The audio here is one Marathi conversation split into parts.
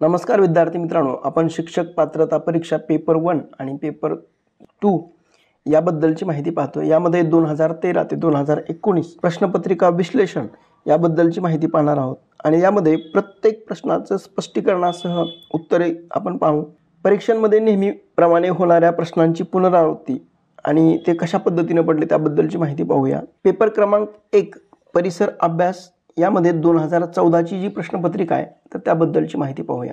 नमस्कार विद्यार्थी मित्रांनो, आपण शिक्षक पात्रता परीक्षा पेपर 1 आणि पेपर 2 याबद्दलची माहिती पाहतो। यामध्ये 2013 ते 2019 प्रश्नपत्रिका विश्लेषण याबद्दलची माहिती पाहणार आहोत आणि यामध्ये प्रत्येक प्रश्नाचं स्पष्टीकरणासह उत्तरे आपण पाहू। परीक्षांमध्ये नेहमीप्रमाणे होणाऱ्या प्रश्नांची पुनरावृत्ती आणि ते कशा पद्धतीने पडले त्याबद्दलची माहिती पाहूया। पेपर क्रमांक 1 परिसर अभ्यास यामध्ये 2014 ची जी प्रश्नपत्रिका आहे तर त्याबद्दलची माहिती पाहूया।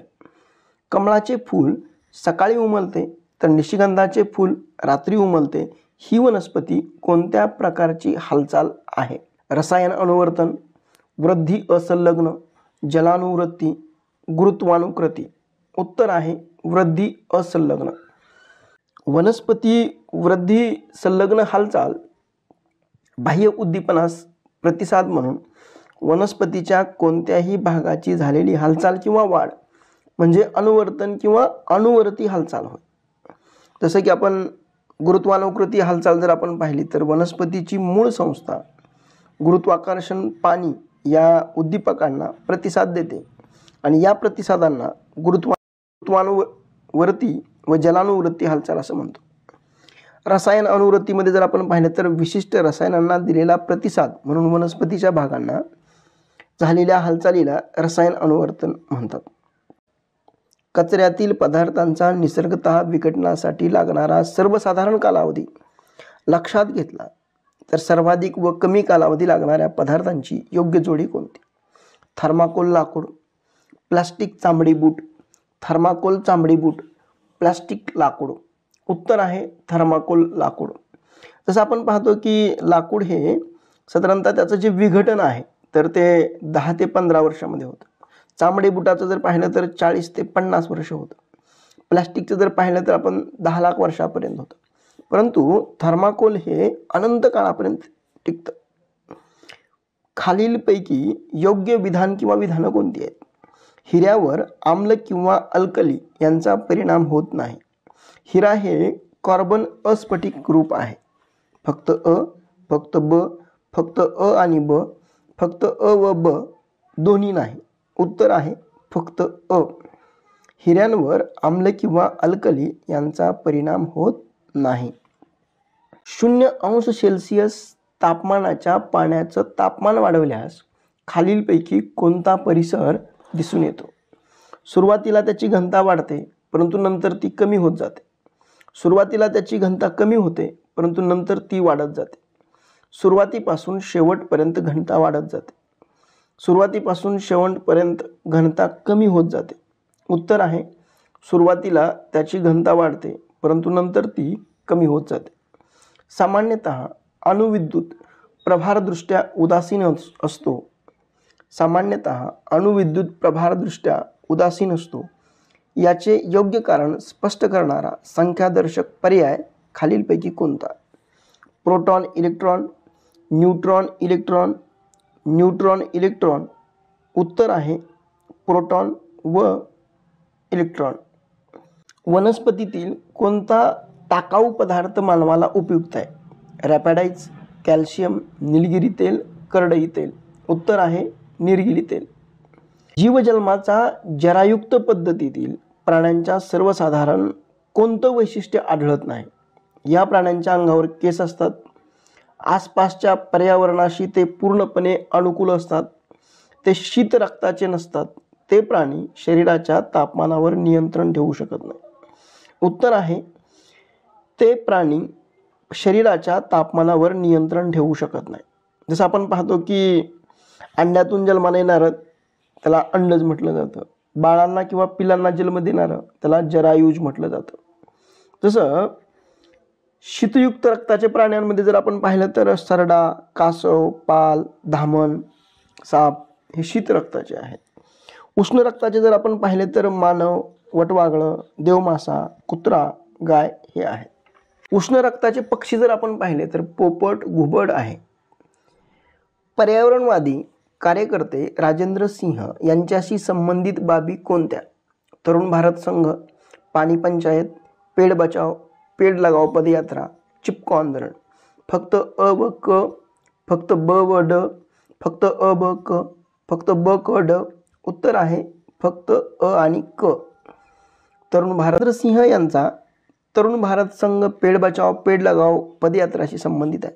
कमळाचे फूल सकाळी उमलते तर निशिगंधाचे फूल रात्री उमलते, ही वनस्पती कोणत्या प्रकारची हालचाल आहे? रसायन अनुवर्तन, वृद्धी असंलग्न, जलानुवृत्ती, गुरुत्वानुकृती। उत्तर आहे वृद्धी असंलग्न। वनस्पती वृद्धी संलग्न हालचाल बाह्य उद्दीपनास प्रतिसाद म्हणून वनस्पतीच्या कोणत्याही भागाची झालेली हालचाल किंवा वाढ म्हणजे अनुवर्तन किंवा अनुवर्ती हालचाल होय। जसं की आपण गुरुत्वानुकृती हालचाल जर आपण पाहिली तर वनस्पतीची मूळ संस्था गुरुत्वाकर्षण पाणी या उद्दीपकांना प्रतिसाद देते आणि या प्रतिसादांना गुरुत्वानुवर्ती व जलानुवृत्ती हालचाल असं म्हणतो। रसायन अनुवृत्तीमध्ये जर आपण पाहिलं तर विशिष्ट रसायनांना दिलेला प्रतिसाद म्हणून वनस्पतीच्या भागांना झालेल्या हालचालीला रसायन अनुवर्तन म्हणतात। कचऱ्यातील पदार्थांचा निसर्गतः विघटनासाठी लागणारा सर्वसाधारण कालावधी लक्षात घेतला तर सर्वाधिक व कमी कालावधी लागणाऱ्या पदार्थांची योग्य जोडी कोणती? थर्माकोल लाकूड, प्लास्टिक चामडी बूट, थर्माकोल चामडी बूट, प्लास्टिक लाकूड। उत्तर आहे थर्माकोल लाकूड। जसं आपण पाहतो की लाकूड हे साधारणतः त्याचं जे विघटन आहे तर ते 10 ते 15 वर्षामध्ये होतं। चामडी बुटाचं जर पाहिलं तर 40 ते 50 वर्ष होतं। प्लास्टिकचं जर पाहिलं तर आपण 10 लाख वर्षापर्यंत होतं, परंतु थर्माकोल हे अनंत काळापर्यंत टिकतं। खालीलपैकी योग्य विधान किंवा विधानं कोणती आहेत? हिऱ्यावर आम्ल किंवा अल्कली यांचा परिणाम होत नाही। हिरा हे कार्बन अस्फटिक ग्रुप आहे। फक्त अ, फक्त ब, फक्त अ आणि ब, फक्त अ व ब दोन्ही नाही। उत्तर आहे फक्त अ। हिऱ्यांवर आम्ल किंवा अल्कली यांचा परिणाम होत नाही। 0°C तापमानाच्या पाण्याचं तापमान वाढवल्यास खालीलपैकी कोणता परिसर दिसून येतो? सुरुवातीला त्याची घनता वाढते परंतु नंतर ती कमी होत जाते। सुरुवातीला त्याची घनता कमी होते परंतु नंतर ती वाढत जाते। सुरुवातीपासून शेवटपर्यंत घनता वाढत जाते। सुरुवातीपासून शेवटपर्यंत घनता कमी होत जाते। उत्तर आहे सुरुवातीला त्याची घनता वाढते परंतु नंतर ती कमी होत जाते। सामान्यतः अणुविद्युत प्रभारदृष्ट्या उदासीन असतो। सामान्यतः अणुविद्युत प्रभारदृष्ट्या उदासीन असतो याचे योग्य कारण स्पष्ट करणारा संख्यादर्शक पर्याय खालीलपैकी कोणता? Proton electron, neutron electron, neutron electron. उत्तर आहे प्रोटॉन व इलेक्ट्रॉन। वनस्पतीतील कोणता टाकाऊ पदार्थ मानवाला उपयुक्त आहे? रॅपॅडाइज, कॅल्शियम, निलगिरी तेल, करडई तेल। उत्तर आहे निलगिरी तेल। जीवजन्माचा जरायुक्त पद्धतीतील प्राण्यांच्या सर्वसाधारण कोणतं वैशिष्ट्य आढळत नाही? या प्राण्यांच्या अंगावर केस असतात, आसपासच्या पर्यावरणाशी ते पूर्णपणे अनुकूल असतात, ते शीत रक्ताचे नसतात, ते प्राणी शरीराच्या तापमानावर नियंत्रण ठेवू शकत नाही। उत्तर आहे ते प्राणी शरीराच्या तापमानावर नियंत्रण ठेवू शकत नाही। जसं आपण पाहतो की अंड्यातून जन्माला येणारं त्याला अंडज म्हटलं जातं, बाळांना किंवा पिलांना जन्म देणारं त्याला जरायुज म्हटलं जातं। जसं शीतयुक्त रक्ताच्या प्राण्यांमध्ये जर आपण पाहिलं तर सरडा, कासव, पाल, धामण, साप हे शीत रक्ताचे आहेत। उष्ण रक्ताचे जर आपण पाहिले तर मानव, वटवाघळं, देवमासा, कुत्रा, गाय हे आहेत। उष्ण रक्ताचे पक्षी जर आपण पाहिले तर पोपट, घुबड आहे। पर्यावरणवादी कार्यकर्ते राजेंद्र सिंह यांच्याशी संबंधित बाबी कोणत्या? तरुण भारत संघ, पाणी पंचायत, पेड़ बचाओ, पेड़ लगाओ पदयात्रा, चिपको आंदोलन। फक्त अ व क, फक्त ब व ड, फक्त अ ब क, फक्त ब क ड। उत्तर आहे फक्त अ आणि क. तरुण भारत सिंह यांचा तरुण भारत संघ पेड़ बचाओ पेड़ लगाओ पदयात्राशी संबंधित आहे.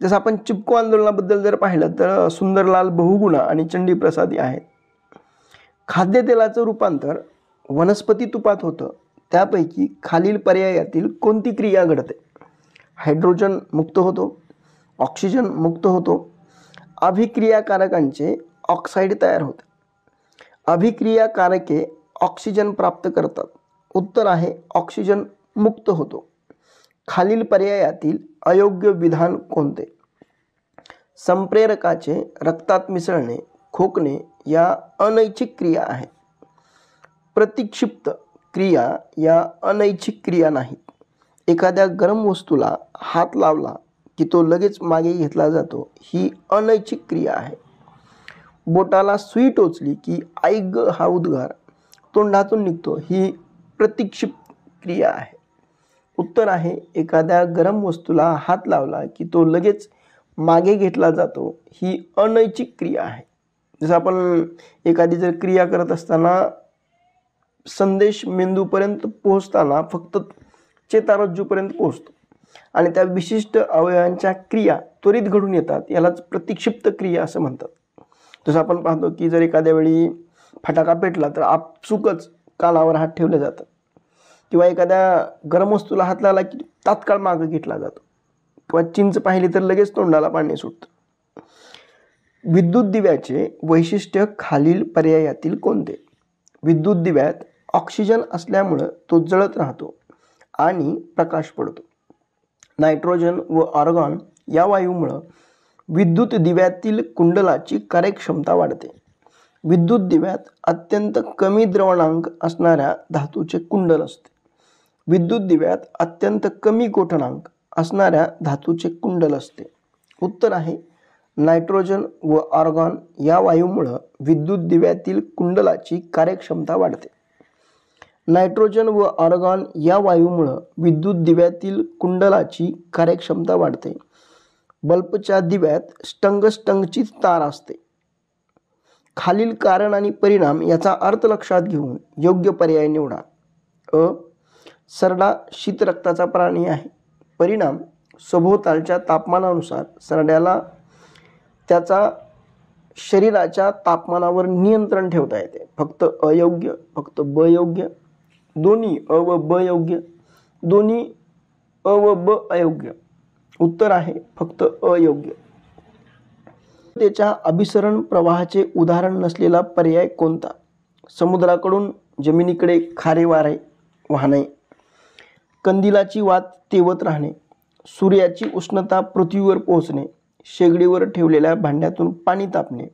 जसं आपण चिपको आंदोलनाबद्दल जर पाहिलं तर सुंदरलाल बहुगुणा आणि चंडी प्रसाद आहेत. खाद्यतेलाचं रूपांतर वनस्पती तुपात होतं, त्यापैकी खालील पर्यायातील कोणती क्रिया घडते? हायड्रोजन मुक्त होतो, ऑक्सिजन मुक्त होतो, अभिक्रियाकारकांचे ऑक्साईड तयार होते. अभिक्रियाकारके ऑक्सिजन प्राप्त करतात. उत्तर आहे ऑक्सिजन मुक्त होतो. खालील पर्यायातील अयोग्य विधान कोणते? संप्रेरकाचे रक्तात मिसळणे, खोकणे या अनैच्छिक क्रिया आहेत. प्रतिक्षिप्त क्रिया या अनैच्छिक क्रिया नाहीत. एखाद्या गरम वस्तूला हात लावला की तो लगेच मागे घेतला जातो, ही अनैच्छिक क्रिया आहे. बोटाला सुई टोचली की ऐग हा उद्गार तोंडातून निघतो, ही प्रतिक्षिप्त क्रिया आहे. उत्तर आहे एखाद्या गरम वस्तूला हात लावला की तो लगेच मागे घेतला जातो, ही अनैच्छिक क्रिया आहे. जसं आपण एखादी जर क्रिया करत असताना संदेश मेंदूपर्यंत पोहोचताना फक्त चेतारज्जूपर्यंत पोहोचतो आणि त्या विशिष्ट अवयवांच्या क्रिया त्वरित घडून येतात, यालाच प्रतिक्षिप्त क्रिया असं म्हणतात. जसं आपण पाहतो की जर एखाद्या वेळी फटाका पेटला तर आपसुकच कानावर हात ठेवले जातात, किंवा एखाद्या गरम वस्तूला हात लावला की तात्काळ मागं घेतला जातो, किंवा चिंच पाहिली तर लगेच तोंडाला पाणी सुटतं. विद्युत दिव्याचे वैशिष्ट्य खालील पर्यायातील कोणते? विद्युत दिव्यात ऑक्सिजन असल्यामुळं तो जळत राहतो आणि प्रकाश पडतो. नायट्रोजन व आर्गॉन या वायूमुळं विद्युत दिव्यातील कुंडलाची कार्यक्षमता वाढते. विद्युत दिव्यात अत्यंत कमी द्रवणांक असणाऱ्या धातूचे कुंडल असते. विद्युत दिव्यात अत्यंत कमी गोठणांक असणाऱ्या धातूचे कुंडल असते. उत्तर आहे नायट्रोजन व आर्गॉन या वायूमुळं विद्युत दिव्यातील कुंडलाची कार्यक्षमता वाढते. नायट्रोजन व आर्गॉन या वायूमुळं विद्युत दिव्यातील कुंडलाची कार्यक्षमता वाढते. बल्बच्या दिव्यात स्टंगची तार असते. खालील कारण आणि परिणाम याचा अर्थ लक्षात घेऊन योग्य पर्याय निवडा. अ. सरडा शीत रक्ताचा प्राणी आहे. परिणाम सभोवतालच्या तापमानानुसार सरड्याला त्याचा शरीराच्या तापमानावर नियंत्रण ठेवता येते. फक्त अयोग्य, फक्त ब योग्य, दोन्ही अ व ब योग्य, दोन्ही अ व ब अयोग्य. उत्तर आहे फक्त अयोग्य. त्याच्या अभिसरण प्रवाहाचे उदाहरण नसलेला पर्याय कोणता? समुद्राकडून जमिनीकडे खारे वारे वाहणे, कंदिलाची वात तेवत राहणे, सूर्याची उष्णता पृथ्वीवर पोहोचणे, शेगडीवर ठेवलेल्या भांड्यातून पाणी तापणे.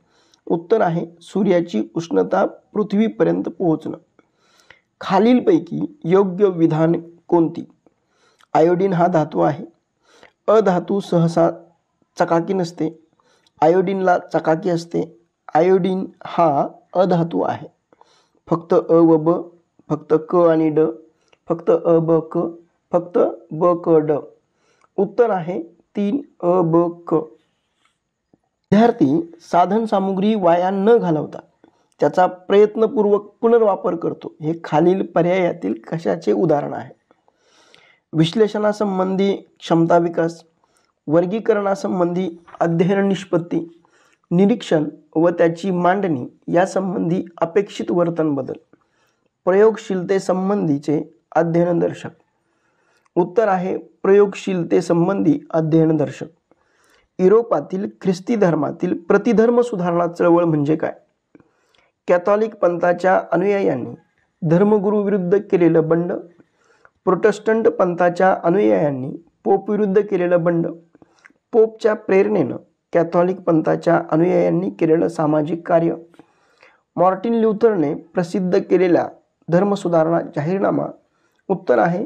उत्तर आहे सूर्याची उष्णता पृथ्वीपर्यंत पोहोचणं. खालीलपैकी योग्य विधान कोणती? आयोडीन हा धातू आहे. अधातू सहसा चकाकी नसते. आयोडीनला चकाकी असते. आयोडीन हा अधातू आहे. फक्त अ व ब, फक्त क आणि ड, फक्त अ ब क, फक्त ब क ड. उत्तर आहे 3 अ ब क. विद्यार्थी साधन सामुग्री वाया न घालवता त्याचा प्रयत्नपूर्वक पुनर्वापर करतो, हे खालील पर्यायातील कशाचे उदाहरण आहे? विश्लेषणासंबंधी क्षमता विकास, वर्गीकरणासंबंधी अध्ययन निष्पत्ती, निरीक्षण व त्याची मांडणी यासंबंधी अपेक्षित वर्तन बदल, प्रयोगशीलतेसंबंधीचे अध्ययन दर्शक. उत्तर आहे प्रयोगशीलतेसंबंधी अध्ययन दर्शक. युरोपातील ख्रिस्ती धर्मातील प्रतिधर्म सुधारणा चळवळ म्हणजे काय? कॅथॉलिक पंथाच्या अनुयायांनी धर्मगुरू विरुद्ध केलेलं बंड, प्रोटेस्टंट पंथाच्या अनुयायांनी पोप विरुद्ध केलेलं बंड, पोपच्या प्रेरणेनं कॅथॉलिक पंथाच्या अनुयायांनी केलेलं सामाजिक कार्य, मार्टिन ल्यूथरने प्रसिद्ध केलेला धर्मसुधारणा जाहीरनामा. उत्तर आहे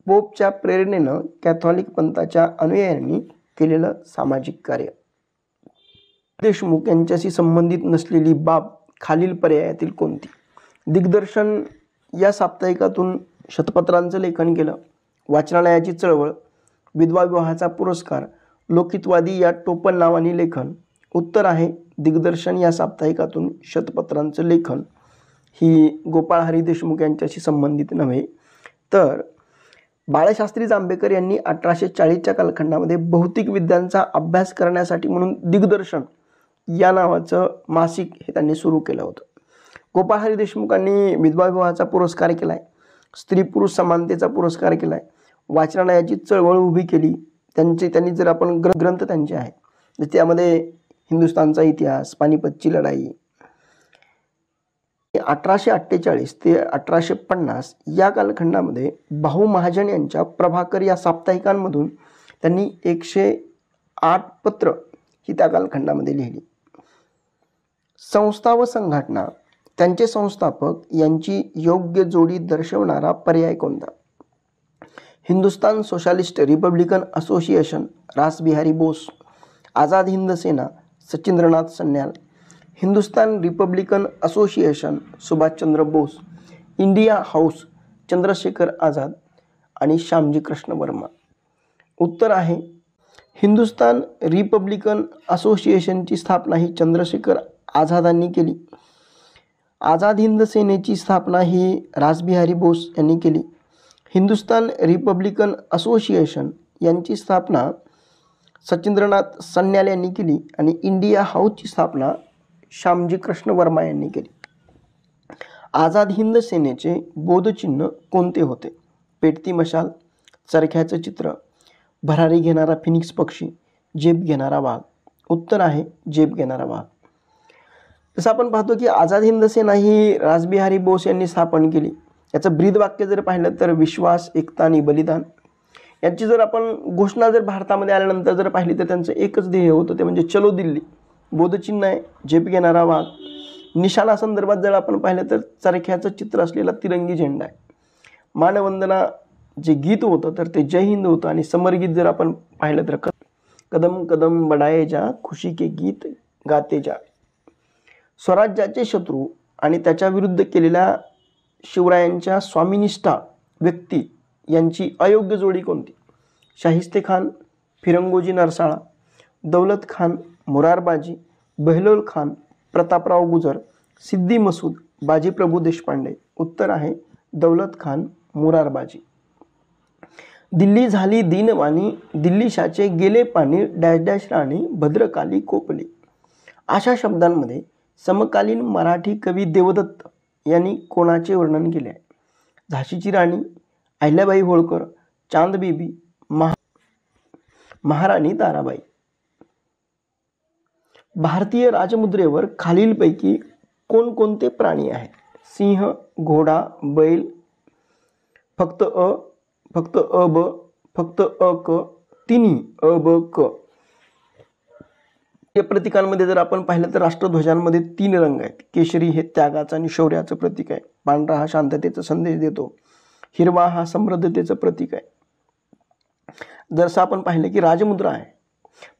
पोपच्या प्रेरणेनं कॅथॉलिक पंथाच्या अनुयायांनी केलेलं सामाजिक कार्य. देशमुख यांच्याशी संबंधित नसलेली बाब खालील पर्यायातील कोणती? दिग्दर्शन या साप्ताहिकातून शतपत्रांचं लेखन केलं. वाचनालयाची चळवळ, विधवा विवाहाचा पुरस्कार, लोकहितवादी या टोपण नावाने लेखन. उत्तर आहे दिग्दर्शन या साप्ताहिकातून शतपत्रांचं लेखन. ही गोपाळ हरी देशमुख यांच्याशी संबंधित नव्हे, तर बाळशास्त्री जांभेकर यांनी 1840च्या कालखंडामध्ये भौतिक विद्यांचा अभ्यास करण्यासाठी म्हणून दिग्दर्शन या नावाचं मासिक हे त्यांनी सुरू केलं होतं. गोपाळ हरी देशमुखांनी विधवा विवाहाचा पुरस्कार केलाय, स्त्री पुरुष समानतेचा पुरस्कार केलाय, वाचनालयाची चळवळ उभी केली. त्यांनी जर आपण ग्रंथ त्यांचे आहेत, त्यामध्ये हिंदुस्थानचा इतिहास, पानिपतची लढाई, 1848 ते 1850 या कालखंडामध्ये भाऊ महाजन यांच्या प्रभाकर या साप्ताहिकांमधून त्यांनी 108 पत्र ही त्या कालखंडामध्ये लिहिली. संस्था व संघटना, त्यांचे संस्थापक यांची योग्य जोडी दर्शवणारा पर्याय कोणता? Hindustan socialist republican association Rashbehari Bose, Azad Hind Sena Sachindranath Sanyal, Hindustan republican association Subhashchandra Bose, India house Chandrashekhar Azad आणि श्यामजी कृष्ण वर्मा. उत्तर आहे हिंदुस्तान रिपब्लिकन असोसिएशनची स्थापना ही चंद्रशेखर आझादांनी केली. आझाद हिंद सेनेची स्थापना ही रासबिहारी बोस यांनी केली. हिंदुस्तान रिपब्लिकन असोसिएशन यांची स्थापना सचिंद्रनाथ सन्याल यांनी केली आणि इंडिया हाऊसची स्थापना श्यामजी कृष्ण वर्मा यांनी केली. आझाद हिंद सेनेचे बोधचिन्ह कोणते होते? पेटती मशाल, चरख्याचं चित्र, भरारी घेणारा फिनिक्स पक्षी, जेब घेणारा वाघ. उत्तर आहे जेब घेणारा वाघ. तसं आपण पाहतो की आझाद हिंद सेना ही रासबिहारी बोस यांनी स्थापन केली. याचं ब्रीदवाक्य जर पाहिलं तर विश्वास, एकता आणि बलिदान. यांची जर आपण घोषणा जर भारतामध्ये आल्यानंतर जर पाहिली तर त्यांचं एकच ध्येय होतं, ते म्हणजे चलो दिल्ली. बोधचिन्ह आहे झेप घेणारा वाघ. निशाणा संदर्भात जर आपण पाहिलं तर चरख्याचं चित्र असलेला तिरंगी झेंडा आहे. मानवंदना जे गीत होतं तर ते जय हिंद होतं आणि समरगीत जर आपण पाहिलं तर कदम कदम बढाये जा, खुशी के गीत गाते जा. स्वराज्याचे शत्रू आणि त्याच्या विरुद्ध केलेल्या शिवरायांच्या स्वामिनिष्ठा व्यक्ती यांची अयोग्य जोडी कोणती? शाहिस्ते खान, फिरंगोजी नरसाळा, दौलत खान, मुरारबाजी, बहलोल खान, प्रतापराव गुजर, सिद्दी मसूद, बाजीप्रभू देशपांडे. उत्तर आहे दौलत खान, मुरारबाजी. दिल्ली झाली दीनवाणी, दिल्लीशाचे गेले पाणी, डॅश डॅश राणी, भद्रकाली कोपली. अशा शब्दांमध्ये समकालीन मराठी कवी देवदत्त यांनी कोणाचे वर्णन केले आहे? झाशीची राणी, अहिल्याबाई होळकर, चांदबेबी, महाराणी ताराबाई. भारतीय राजमुद्रेवर खालीलपैकी कोणकोणते प्राणी आहेत? सिंह, घोडा, बैल, फक्त अ, फक्त अ ब, फक्त अ क, तिन्ही अ ब क. या प्रतीकांमध्ये जर आपण पाहिलं तर राष्ट्रध्वजांमध्ये 3 रंग आहेत. केशरी हे त्यागाचं आणि शौर्याचं प्रतीक आहे. पांढरा हा शांततेचा संदेश देतो. हिरवा हा समृद्धतेचं प्रतीक आहे. जसं आपण पाहिलं की राजमुद्रा आहे,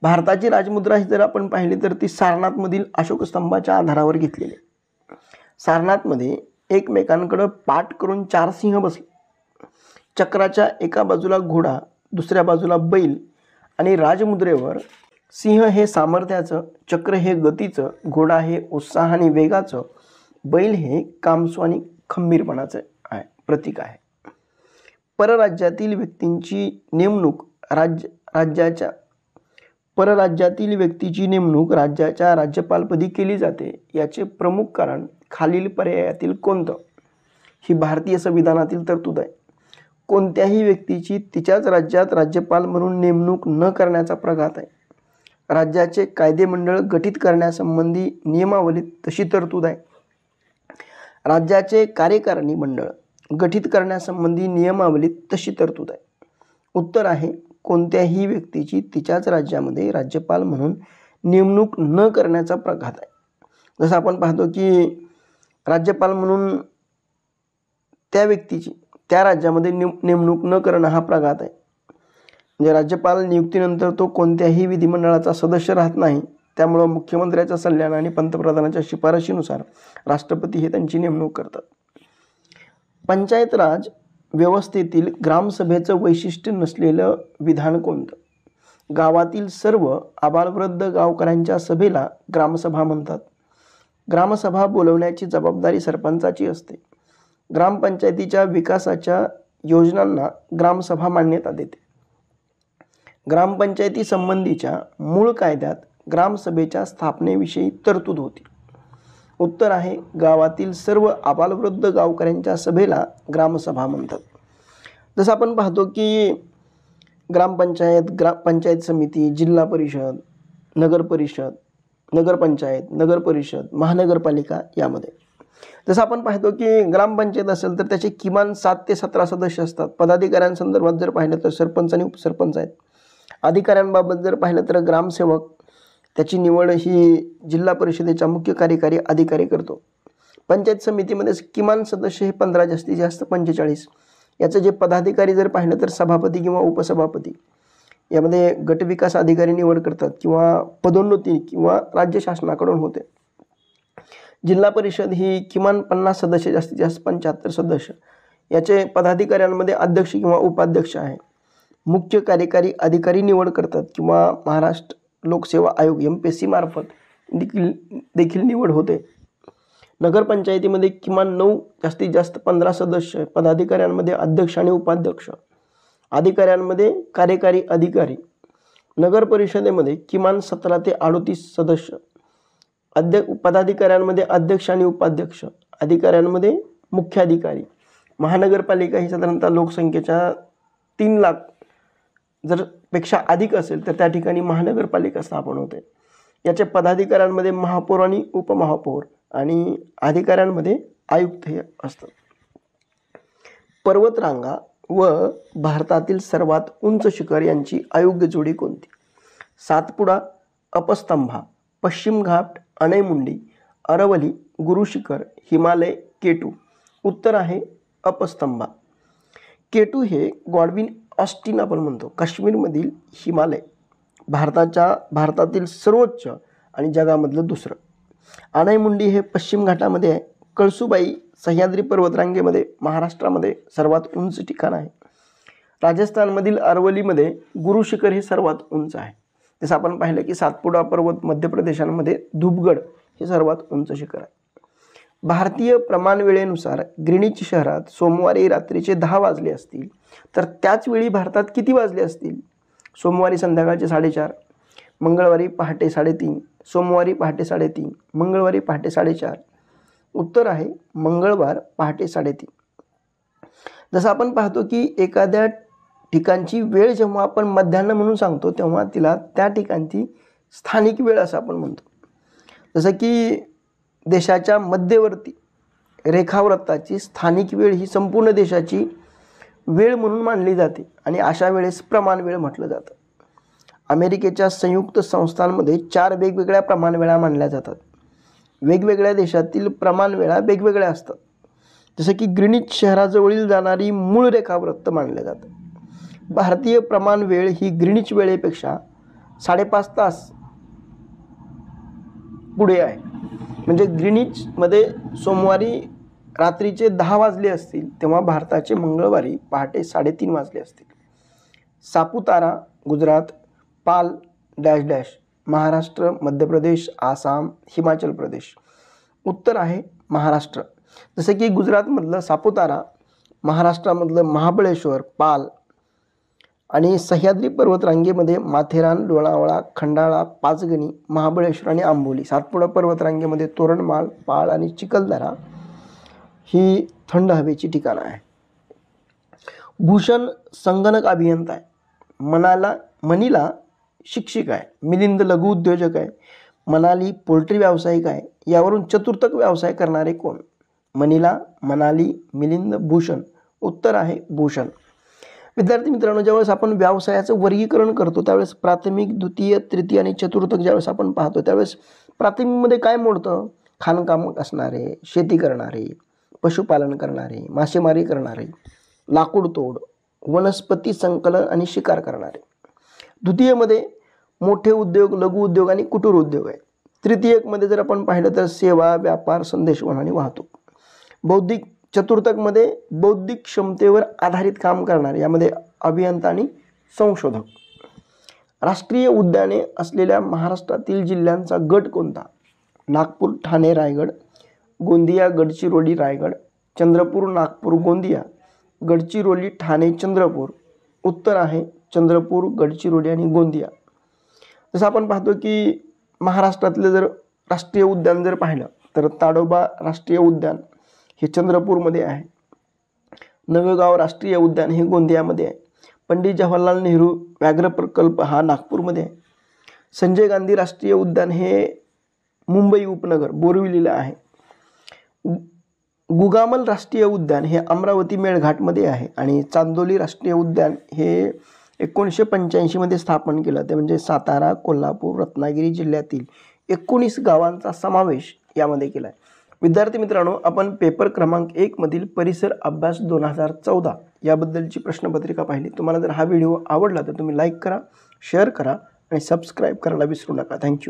भारताची राजमुद्रा ही जर आपण पाहिली तर ती सारनाथमधील अशोक स्तंभाच्या आधारावर घेतलेली आहे. सारनाथमध्ये एकमेकांकडे पाठ करून 4 सिंह बसले. चक्राच्या एका बाजूला घोडा, दुसऱ्या बाजूला बैल आणि राजमुद्रेवर सिंह हे सामर्थ्याचं, चक्र हे गतीचं, घोडा हे उत्साह आणि वेगाचं, बैल हे कामसू आणि खंबीरपणाचं आहे प्रतीक आहे. परराज्यातील व्यक्तींची नेमणूक परराज्यातील व्यक्तीची नेमणूक राज्याच्या राज्यपालपदी केली जाते. याचे प्रमुख कारण खालील पर्यायातील कोणतं? ही भारतीय संविधानातील तरतूद आहे. कोणत्याही व्यक्तीची तिच्याच राज्यात राज्यपाल म्हणून नेमणूक न करण्याचा प्रघात आहे. राज्याचे कायदेमंडळ गठीत करण्यासंबंधी नियमावलीत तशी तरतूद आहे. राज्याचे कार्यकारिणी मंडळ गठीत करण्यासंबंधी नियमावलीत तशी तरतूद आहे. उत्तर आहे कोणत्याही व्यक्तीची तिच्याच राज्यामध्ये राज्यपाल म्हणून नेमणूक न करण्याचा प्रघात आहे. जसं आपण पाहतो की राज्यपाल म्हणून त्या व्यक्तीची त्या राज्यामध्ये नेमणूक न करणं हा प्रघात आहे. म्हणजे राज्यपाल नियुक्तीनंतर तो कोणत्याही विधिमंडळाचा सदस्य राहत नाही. त्यामुळं मुख्यमंत्र्याच्या सल्ल्याने आणि पंतप्रधानाच्या शिफारशीनुसार राष्ट्रपती हे त्यांची नेमणूक करतात. पंचायत राज व्यवस्थेतील ग्रामसभेचं वैशिष्ट्य नसलेलं विधान कोणतं? गावातील सर्व आबालवृद्ध गावकऱ्यांच्या सभेला ग्रामसभा म्हणतात. ग्रामसभा बोलवण्याची जबाबदारी सरपंचाची असते. ग्रामपंचायतीच्या विकासाच्या योजनांना ग्रामसभा मान्यता देते. ग्रामपंचायती संबंधीच्या मूळ कायद्यात ग्रामसभेच्या स्थापनेविषयी तरतूद होती. उत्तर आहे गावातील सर्व आबालवृद्ध गावकऱ्यांच्या सभेला ग्रामसभा म्हणतात. जसं आपण पाहतो की ग्रामपंचायत, पंचायत समिती, जिल्हा परिषद, नगर परिषद, नगरपंचायत, नगर परिषद, महानगरपालिका यामध्ये जसं आपण पाहतो की ग्रामपंचायत असेल तर त्याचे किमान 7 ते 17 सदस्य असतात. पदाधिकाऱ्यांसंदर्भात जर पाहिलं तर सरपंच आणि उपसरपंच आहेत. अधिकाऱ्यांबाबत जर पाहिलं तर ग्रामसेवक, त्याची निवड ही जिल्हा परिषदेच्या मुख्य कार्यकारी अधिकारी करतो. पंचायत समितीमध्ये किमान सदस्य हे 15, जास्तीत जास्त 45. याचं जे पदाधिकारी जर पाहिलं तर सभापती किंवा उपसभापती. यामध्ये गटविकास अधिकारी निवड करतात किंवा पदोन्नती किंवा राज्य शासनाकडून होते. जिल्हा परिषद ही किमान 50 सदस्य, जास्तीत जास्त 75 सदस्य. याचे पदाधिकाऱ्यांमध्ये अध्यक्ष किंवा उपाध्यक्ष आहे. मुख्य कार्यकारी अधिकारी निवड करतात किंवा महाराष्ट्र लोकसेवा आयोग MPSC मार्फत देखील निवड होते. नगरपंचायतीमध्ये किमान 9, जास्तीत जास्त 15 सदस्य. पदाधिकाऱ्यांमध्ये अध्यक्ष आणि उपाध्यक्ष. अधिकाऱ्यांमध्ये कार्यकारी अधिकारी. नगर परिषदेमध्ये किमान 17 ते 38 सदस्य. पदाधिकाऱ्यांमध्ये अध्यक्ष आणि उपाध्यक्ष. अधिकाऱ्यांमध्ये मुख्याधिकारी. महानगरपालिका ही साधारणतः लोकसंख्येच्या 3 लाख जर पेक्षा अधिक असेल तर त्या ठिकाणी महानगरपालिका स्थापन होते. याच्या पदाधिकाऱ्यांमध्ये महापौर आणि उपमहापौर आणि अधिकाऱ्यांमध्ये आयुक्त हे असतात. पर्वतरांगा व भारतातील सर्वात उंच शिखर यांची अयोग्य जोडी कोणती? सातपुडा, अपस्तंभा, पश्चिम घाट, अनैमुंडी, अरवली, गुरुशिखर, हिमालय, केटू. उत्तर आहे अपस्तंभा. केटू हे गॉडविन ऑस्टिन आपण म्हणतो. काश्मीरमधील हिमालय भारतातील सर्वोच्च आणि जगामधलं दुसरं. अनैमुंडी हे पश्चिम घाटामध्ये आहे. कळसुबाई सह्याद्री पर्वतरांगेमध्ये महाराष्ट्रामध्ये सर्वात उंच ठिकाण आहे. राजस्थानमधील अरवलीमध्ये गुरुशिखर हे सर्वात उंच आहे. जसं आपण पाहिलं की सातपुडा पर्वत मध्य प्रदेशामध्ये धूपगड हे सर्वात उंच शिखर आहे. भारतीय प्रमाणवेळेनुसार ग्रीनिच शहरात सोमवारी रात्रीचे 10 वाजले असतील तर त्याच वेळी भारतात किती वाजले असतील? सोमवारी संध्याकाळचे 4:30, मंगळवारी पहाटे 3:30, सोमवारी पहाटे 3:30, मंगळवारी पहाटे 4:30. उत्तर आहे मंगळवार पहाटे 3:30. जसं आपण पाहतो की एखाद्या ठिकाणची वेळ जेव्हा आपण मध्यान्ह म्हणून सांगतो तेव्हा तिला त्या ठिकाणची स्थानिक वेळ असं आपण म्हणतो. जसं की देशाच्या मध्यवर्ती रेखावृत्ताची स्थानिक वेळ ही संपूर्ण देशाची वेळ म्हणून मानली जाते आणि अशा वेळेस प्रमाण वेळ म्हटलं जातं. अमेरिकेच्या संयुक्त संस्थांमध्ये 4 वेगवेगळ्या प्रमाणवेळा मानल्या जातात. वेगवेगळ्या देशातील प्रमाणवेळा वेगवेगळ्या असतात. जसं की ग्रीनिच शहराजवळील जाणारी मूळ रेखावृत्त मानलं जातं. भारतीय प्रमाण वेळ ही ग्रीनिच वेळेपेक्षा 5.5 तास पुढे आहे. म्हणजे ग्रीनिचमध्ये सोमवारी रात्रीचे 10 वाजले असतील तेव्हा भारताचे मंगळवारी पहाटे 3:30 वाजले असतील. सापुतारा गुजरात, पाल डॅश डॅश महाराष्ट्र, मध्य प्रदेश, आसाम, हिमाचल प्रदेश. उत्तर आहे महाराष्ट्र. जसं की गुजरातमधलं सापुतारा, महाराष्ट्रामधलं महाबळेश्वर, पाल आणि सह्याद्री पर्वतरांगेमध्ये माथेरान, लोणावळा, खंडाळा, पाचगणी, महाबळेश्वर आणि आंबोली. सातपुडा पर्वतरांगेमध्ये तोरणमाळ, पाळ आणि चिखलदरा ही थंड हवेची ठिकाणं आहे. भूषण संगणक अभियंता आहे. मनीला शिक्षिक आहे. मिलिंद लघु उद्योजक आहे. मनाली पोल्ट्री व्यावसायिक आहे. यावरून चतुर्थक व्यवसाय करणारे कोण? मनाली, मिलिंद, भूषण. उत्तर आहे भूषण. विद्यार्थी मित्रांनो, ज्यावेळेस आपण व्यवसायाचं वर्गीकरण करतो त्यावेळेस प्राथमिक, द्वितीय, तृतीय आणि चतुर्थक ज्यावेळेस आपण पाहतो त्यावेळेस प्राथमिकमध्ये काय मोडतं? खाणकाम असणारे, शेती करणारे, पशुपालन करणारे, मासेमारी करणारे, लाकूड तोड, वनस्पती संकलन आणि शिकार करणारे. द्वितीयमध्ये मोठे उद्योग, लघु उद्योग आणि कुटीर उद्योग आहे. तृतीयकमध्ये जर आपण पाहिलं तर सेवा, व्यापार, संदेशवहन आणि वाहतूक. चतुर्थकमध्ये बौद्धिक क्षमतेवर आधारित काम करणारे, यामध्ये अभियंता आणि संशोधक. राष्ट्रीय उद्याने असलेल्या महाराष्ट्रातील जिल्ह्यांचा गट कोणता? नागपूर ठाणे रायगड, गोंदिया गडचिरोली रायगड, चंद्रपूर नागपूर गोंदिया, गडचिरोली ठाणे चंद्रपूर. उत्तर आहे चंद्रपूर, गडचिरोली आणि गोंदिया. जसं आपण पाहतो की महाराष्ट्रातले जर राष्ट्रीय उद्यान जर पाहिलं तर ताडोबा राष्ट्रीय उद्यान हे चंद्रपूरमध्ये आहे. नवेगाव राष्ट्रीय उद्यान हे गोंदियामध्ये आहे. पंडित जवाहरलाल नेहरू व्याघ्र प्रकल्प हा नागपूरमध्ये आहे. संजय गांधी राष्ट्रीय उद्यान हे मुंबई उपनगर बोरिवलीला आहे. गुगामल राष्ट्रीय उद्यान हे अमरावती मेळघाटमध्ये आहे. आणि चांदोली राष्ट्रीय उद्यान हे 1985 मध्ये स्थापन केलं. ते म्हणजे सातारा, कोल्हापूर, रत्नागिरी जिल्ह्यातील 19 गावांचा समावेश यामध्ये केला आहे. विद्यार्थी मित्रांनो, आपण पेपर क्रमांक 1 मधील परिसर अभ्यास 2014 याबद्दलची प्रश्नपत्रिका पाहिली. तुम्हाला जर हा व्हिडिओ आवडला तर तुम्ही लाईक करा, शेअर करा आणि सबस्क्राईब करायला विसरू नका. थँक्यू.